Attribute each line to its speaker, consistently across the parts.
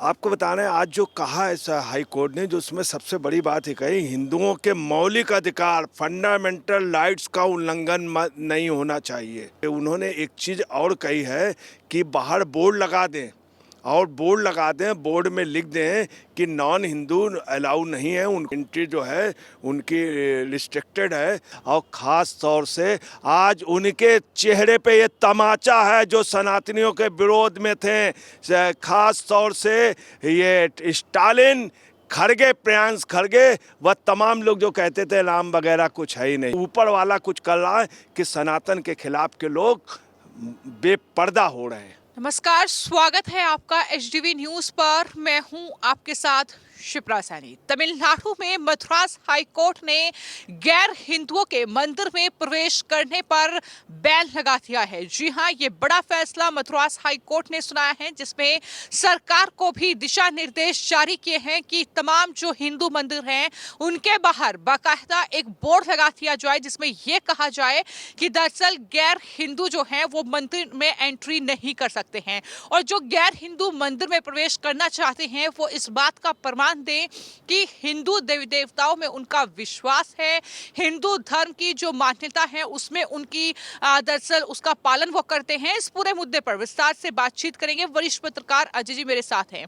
Speaker 1: आपको बता रहे हैं आज जो कहा है हाई कोर्ट ने जो उसमें सबसे बड़ी बात है कही हिंदुओं के मौलिक अधिकार फंडामेंटल राइट्स का उल्लंघन नहीं होना चाहिए। उन्होंने एक चीज़ और कही है कि बाहर बोर्ड लगा दें और बोर्ड लगा दें, बोर्ड में लिख दें कि नॉन हिंदू अलाउ नहीं है, उनकी एंट्री जो है उनकी रिस्ट्रिक्टेड है। और ख़ास तौर से आज उनके चेहरे पे ये तमाचा है जो सनातनियों के विरोध में थे, ख़ास तौर से ये स्टालिन, खड़गे, प्रियांश खड़गे व तमाम लोग जो कहते थे राम वगैरह कुछ है ही नहीं। ऊपर वाला कुछ कर रहा है कि सनातन के खिलाफ के लोग बेपर्दा हो रहे हैं।
Speaker 2: नमस्कार, स्वागत है आपका एचडीवी न्यूज पर। मैं हूं आपके साथ शिप्रा सैनी। तमिलनाडु में मद्रास हाई कोर्ट ने गैर हिंदुओं के मंदिर में प्रवेश करने पर बैन लगा दिया है। जी हां, ये बड़ा फैसला मद्रास हाई कोर्ट ने सुनाया है, जिसमें सरकार को भी दिशा निर्देश जारी किए हैं कि तमाम जो हिंदू मंदिर हैं उनके बाहर बाकायदा एक बोर्ड लगा दिया जाए, जिसमें यह कहा जाए कि दरअसल गैर हिंदू जो हैं वो मंदिर में एंट्री नहीं कर सकते हैं, और जो गैर हिंदू मंदिर में प्रवेश करना चाहते हैं वो इस बात का प्रमाण दें कि हिंदू देवी देवताओं में उनका विश्वास है, हिंदू धर्म की जो मान्यता है उसमें उनकी दरअसल उसका पालन वो करते हैं। इस पूरे मुद्दे पर विस्तार से बातचीत करेंगे। वरिष्ठ पत्रकार अजय जी मेरे साथ हैं।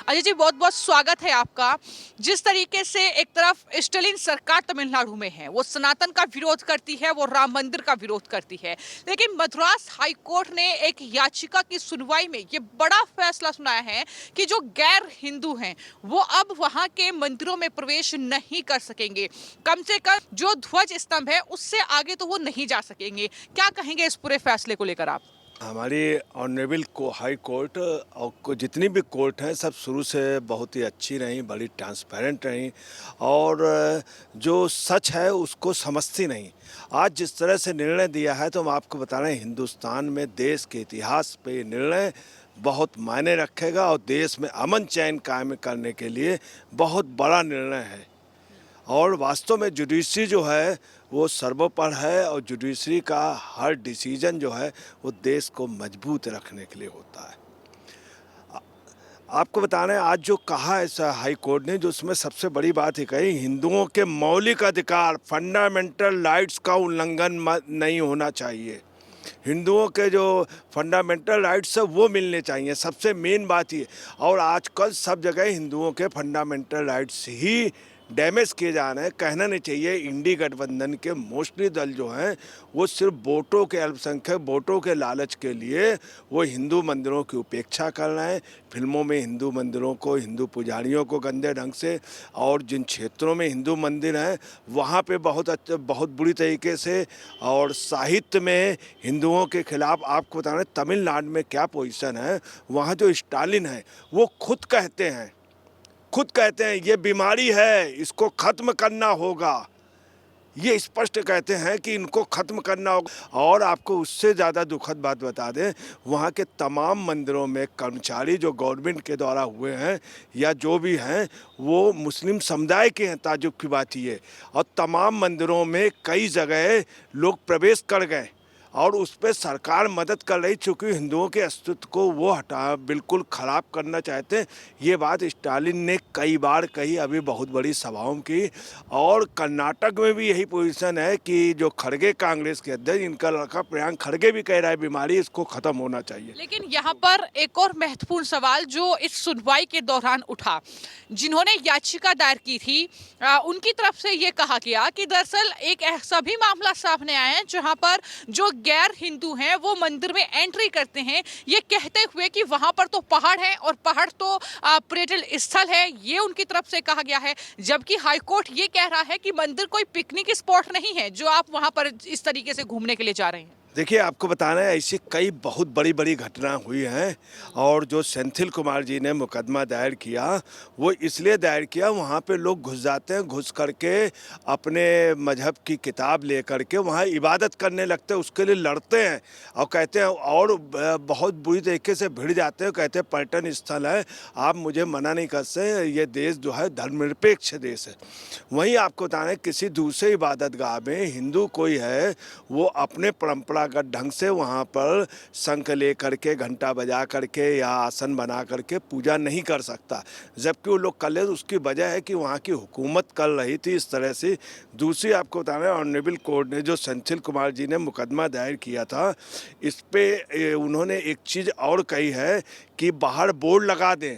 Speaker 2: अजय जी, बहुत बहुत स्वागत है आपका। जिस तरीके से एक तरफ स्टालिन सरकार तमिलनाडु में है, वो सनातन का विरोध करती है, वो राम मंदिर का विरोध करती है, लेकिन मद्रास हाई कोर्ट ने एक याचिका की सुनवाई में ये बड़ा फैसला सुनाया है कि जो गैर हिंदू हैं वो अब वहां के मंदिरों में प्रवेश नहीं कर सकेंगे। कम से कम जो ध्वज स्तंभ है उससे आगे तो वो नहीं जा सकेंगे। क्या कहेंगे इस पूरे फैसले को लेकर आप?
Speaker 1: हमारी ऑनरेबल हाई कोर्ट और जितनी भी कोर्ट हैं सब शुरू से बहुत ही अच्छी रही, बड़ी ट्रांसपेरेंट रही और जो सच है उसको समझती नहीं। आज जिस तरह से निर्णय दिया है तो हम आपको बता रहे हैं हिंदुस्तान में देश के इतिहास पे ये निर्णय बहुत मायने रखेगा और देश में अमन चैन कायम करने के लिए बहुत बड़ा निर्णय है। और वास्तव में जुडिशरी जो है वो सर्वोपरि है और जुडिशरी का हर डिसीजन जो है वो देश को मजबूत रखने के लिए होता है। आपको बता रहे हैं आज जो कहा है हाई कोर्ट ने जो उसमें सबसे बड़ी बात है कही हिंदुओं के मौलिक अधिकार फंडामेंटल राइट्स का उल्लंघन नहीं होना चाहिए। हिंदुओं के जो फंडामेंटल राइट्स है वो मिलने चाहिए, सबसे मेन बात ये। और आजकल सब जगह हिंदुओं के फंडामेंटल राइट्स ही डैमेज किए जा रहे हैं। कहना नहीं चाहिए इंडी गठबंधन के मोस्टली दल जो हैं वो सिर्फ वोटों के, अल्पसंख्यक वोटों के लालच के लिए वो हिंदू मंदिरों की उपेक्षा कर रहे हैं। फिल्मों में हिंदू मंदिरों को, हिंदू पुजारियों को गंदे ढंग से, और जिन क्षेत्रों में हिंदू मंदिर हैं वहाँ पे बहुत बुरी तरीके से, और साहित्य में हिंदुओं के खिलाफ। आपको बता रहे तमिलनाडु में क्या पोजीशन है, वहाँ जो स्टालिन है वो खुद कहते हैं ये बीमारी है, इसको ख़त्म करना होगा। ये स्पष्ट कहते हैं कि इनको ख़त्म करना होगा। और आपको उससे ज़्यादा दुखद बात बता दें, वहाँ के तमाम मंदिरों में कर्मचारी जो गवर्नमेंट के द्वारा हुए हैं या जो भी हैं वो मुस्लिम समुदाय के हैं। ताज्जुब की बात ये, और तमाम मंदिरों में कई जगह लोग प्रवेश कर गए और उस पर सरकार मदद कर रही, चूँकि हिंदुओं के अस्तित्व को वो बिल्कुल ख़राब करना चाहते हैं। ये बात स्टालिन ने कई बार कही, अभी बहुत बड़ी सभाओं की। और कर्नाटक में भी यही पोजीशन है कि जो खड़गे कांग्रेस के अध्यक्ष, इनका लड़का प्रियांक खड़गे भी कह रहा है बीमारी, इसको ख़त्म होना चाहिए।
Speaker 2: लेकिन यहाँ पर एक और महत्वपूर्ण सवाल जो इस सुनवाई के दौरान उठा, जिन्होंने याचिका दायर की थी उनकी तरफ से ये कहा गया कि दरअसल एक ऐसा भी मामला सामने आया है जहाँ पर जो गैर हिंदू हैं वो मंदिर में एंट्री करते हैं, ये कहते हुए कि वहां पर तो पहाड़ है और पहाड़ तो पर्यटन स्थल है, ये उनकी तरफ से कहा गया है। जबकि हाईकोर्ट ये कह रहा है कि मंदिर कोई पिकनिक स्पॉट नहीं है जो आप वहां पर इस तरीके से घूमने के लिए जा रहे हैं।
Speaker 1: देखिए, आपको बताना है ऐसी कई बहुत बड़ी बड़ी घटना हुई हैं, और जो सेंथिल कुमार जी ने मुकदमा दायर किया वो इसलिए दायर किया, वहाँ पे लोग घुस जाते हैं, घुस करके अपने मजहब की किताब ले करके वहाँ इबादत करने लगते हैं, उसके लिए लड़ते हैं और कहते हैं, और बहुत बुरी तरीके से भिड़ जाते हैं, कहते हैं पर्यटन स्थल है, आप मुझे मना नहीं कर सकते, ये देश जो है धर्मनिरपेक्ष देश है। वहीं आपको बताना है किसी दूसरे इबादत गाह में हिंदू कोई है वो अपने परंपरा परंपरागत ढंग से वहाँ पर शंख ले करके, घंटा बजा करके या आसन बना करके पूजा नहीं कर सकता, जबकि वो लोग कर ले। उसकी वजह है कि वहाँ की हुकूमत कर रही थी इस तरह से। दूसरी आपको बता रहे हैं, ऑनरेबल कोर्ट ने जो सेंथिल कुमार जी ने मुकदमा दायर किया था, इस पे उन्होंने एक चीज़ और कही है कि बाहर बोर्ड लगा दें,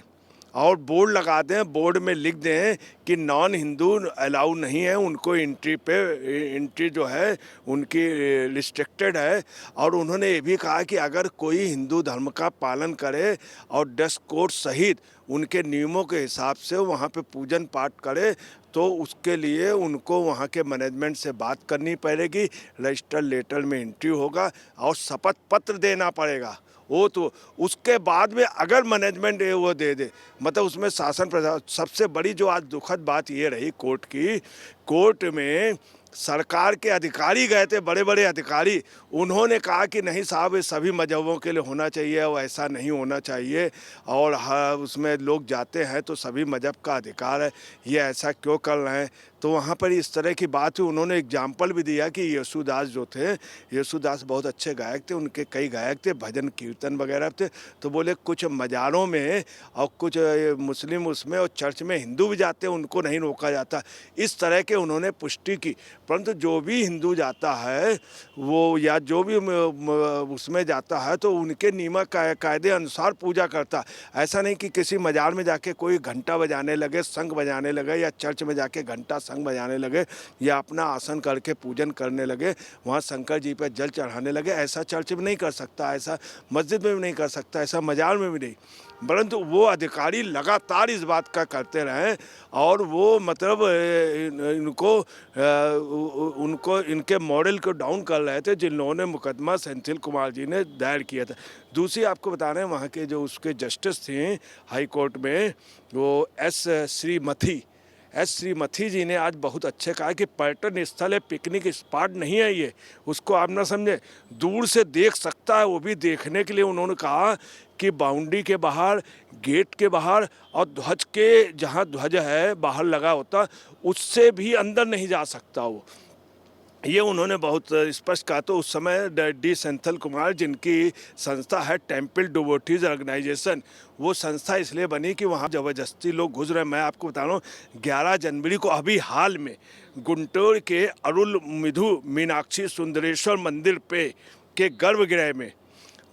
Speaker 1: और बोर्ड लगा दें, बोर्ड में लिख दें कि नॉन हिंदू अलाउ नहीं है, उनको एंट्री जो है उनकी रिस्ट्रिक्टेड है। और उन्होंने ये भी कहा कि अगर कोई हिंदू धर्म का पालन करे और ड्रेस कोड सहित उनके नियमों के हिसाब से वहाँ पे पूजन पाठ करे, तो उसके लिए उनको वहाँ के मैनेजमेंट से बात करनी पड़ेगी, रजिस्टर लेटर में एंट्री होगा और शपथ पत्र देना पड़ेगा। वो तो उसके बाद में अगर मैनेजमेंट वो दे दे, मतलब उसमें शासन प्रशासन। सबसे बड़ी जो आज दुखद बात ये रही कोर्ट की, कोर्ट में सरकार के अधिकारी गए थे, बड़े बड़े अधिकारी, उन्होंने कहा कि नहीं साहब, ये सभी मजहबों के लिए होना चाहिए और ऐसा नहीं होना चाहिए, और उसमें लोग जाते हैं तो सभी मजहब का अधिकार है, ये ऐसा क्यों कर रहे हैं। तो वहाँ पर इस तरह की बात हुई। उन्होंने एग्जाम्पल भी दिया कि येसुदास जो थे, येसुदास बहुत अच्छे गायक थे, उनके कई गायक थे, भजन कीर्तन वगैरह थे। तो बोले कुछ मज़ारों में और कुछ मुस्लिम उसमें और चर्च में हिंदू भी जाते हैं, उनको नहीं रोका जाता। इस तरह के उन्होंने पुष्टि की। परंतु जो भी हिंदू जाता है वो, या जो भी उसमें जाता है, तो उनके नियम कायदे अनुसार पूजा करता। ऐसा नहीं कि किसी मज़ार में जाके कोई घंटा बजाने लगे, शंख बजाने लगे, या चर्च में जाके घंटा शंख बजाने लगे, या अपना आसन करके पूजन करने लगे, वहाँ शंकर जी पर जल चढ़ाने लगे। ऐसा चर्च में नहीं कर सकता, ऐसा मस्जिद में भी नहीं कर सकता, ऐसा मज़ार में भी नहीं। परंतु वो अधिकारी लगातार इस बात का करते रहे, और वो मतलब उनको इनके मॉडल को डाउन कर रहे थे, जिन लोगों ने मुकदमा सेंथिल कुमार जी ने दायर किया था। दूसरी आपको बता रहे हैं, वहाँ के जो उसके जस्टिस थे हाई कोर्ट में, वो श्रीमती जी ने आज बहुत अच्छे कहा कि पर्यटन स्थल है, पिकनिक स्पॉट नहीं है ये, उसको आप ना समझे, दूर से देख सकता है। वो भी देखने के लिए उन्होंने कहा कि बाउंड्री के बाहर, गेट के बाहर, और ध्वज के जहाँ ध्वज है बाहर लगा होता, उससे भी अंदर नहीं जा सकता वो, ये उन्होंने बहुत स्पष्ट कहा। तो उस समय डी सेंथिल कुमार, जिनकी संस्था है टेम्पल डिवोटीज ऑर्गेनाइजेशन, वो संस्था इसलिए बनी कि वहाँ ज़बरदस्ती लोग घुस रहे हैं। मैं आपको बता रहा हूँ, 11 जनवरी को अभी हाल में गुंटूर के अरुल मिधु मीनाक्षी सुंदरेश्वर मंदिर पे के गर्भगृह में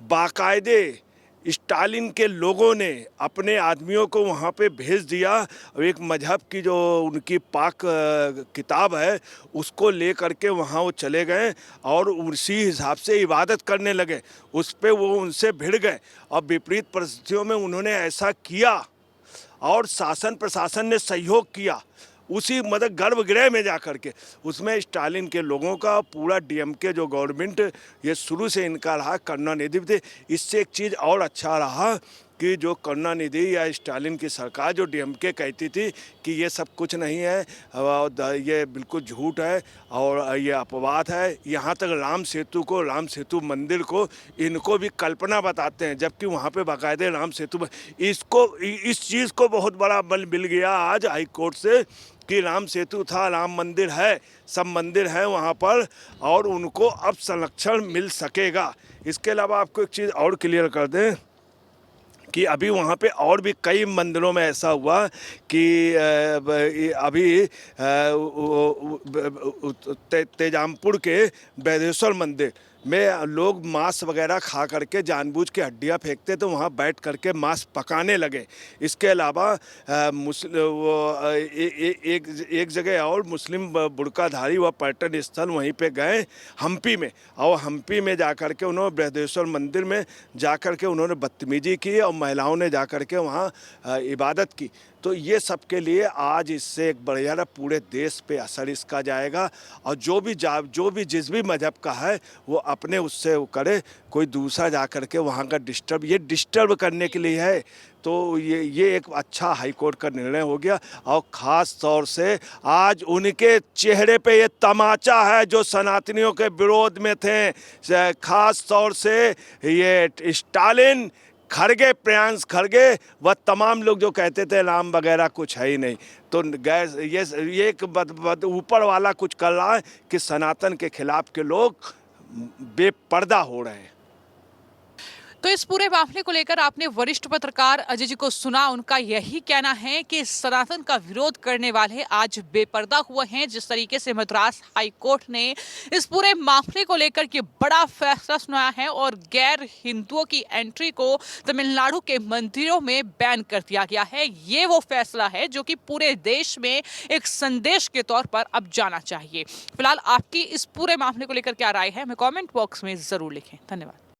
Speaker 1: बाकायदे स्टालिन के लोगों ने अपने आदमियों को वहाँ पे भेज दिया। एक मजहब की जो उनकी पाक किताब है, उसको ले करके वहाँ वो चले गए और उसी हिसाब से इबादत करने लगे। उस पे वो उनसे भिड़ गए, और विपरीत परिस्थितियों में उन्होंने ऐसा किया और शासन प्रशासन ने सहयोग किया। उसी मतलब गर्भगृह में जा कर के, उसमें स्टालिन के लोगों का पूरा डीएमके जो गवर्नमेंट, ये शुरू से इनका रहा, करुणानिधि थे। इससे एक चीज़ और अच्छा रहा कि जो करुणानिधि या स्टालिन की सरकार, जो डीएमके कहती थी कि ये सब कुछ नहीं है, ये बिल्कुल झूठ है और ये अपवाद है, यहाँ तक राम सेतु मंदिर को इनको भी कल्पना बताते हैं, जबकि वहाँ पे बाकायदे राम सेतु, इस चीज़ को बहुत बड़ा बल मिल गया आज हाई कोर्ट से कि राम सेतु था, राम मंदिर है, सब मंदिर हैं वहाँ पर, और उनको अब संरक्षण मिल सकेगा। इसके अलावा आपको एक चीज़ और क्लियर कर दें कि अभी वहाँ पे और भी कई मंदिरों में ऐसा हुआ कि अभी तेजामपुर के बैदेश्वर मंदिर में लोग मांस वगैरह खा करके जानबूझ के हड्डियाँ फेंकते, तो वहाँ बैठ करके मांस पकाने लगे। इसके अलावा एक जगह और मुस्लिम बुर्काधारी व पर्यटन स्थल वहीं पे गए हम्पी में, और हम्पी में जा कर के उन्होंने बृहदेश्वर मंदिर में जा कर के उन्होंने बदतमीजी की और महिलाओं ने जा कर के वहाँ इबादत की। तो ये सब के लिए आज इससे एक बढ़िया ना पूरे देश पे असर इसका जाएगा, और जो भी जिस भी मजहब का है वो अपने उससे वो करे, कोई दूसरा जा कर के वहाँ का डिस्टर्ब करने के लिए है। तो ये एक अच्छा हाई कोर्ट का निर्णय हो गया, और ख़ास तौर से आज उनके चेहरे पे ये तमाचा है जो सनातनियों के विरोध में थे। ख़ास तौर से ये स्टालिन, खड़गे, प्रियांश खड़गे, वह तमाम लोग जो कहते थे राम वगैरह कुछ है ही नहीं, तो गैस ये एक ऊपर वाला कुछ कर रहा है कि सनातन के खिलाफ के लोग बेपर्दा हो रहे हैं।
Speaker 2: तो इस पूरे मामले को लेकर आपने वरिष्ठ पत्रकार अजय जी को सुना। उनका यही कहना है कि सनातन का विरोध करने वाले आज बेपर्दा हुए हैं। जिस तरीके से मद्रास हाई कोर्ट ने इस पूरे मामले को लेकर के बड़ा फैसला सुनाया है और गैर हिंदुओं की एंट्री को तमिलनाडु के मंदिरों में बैन कर दिया गया है, ये वो फैसला है जो कि पूरे देश में एक संदेश के तौर पर अब जाना चाहिए। फिलहाल आपकी इस पूरे मामले को लेकर क्या राय है, हमें कॉमेंट बॉक्स में जरूर लिखें। धन्यवाद।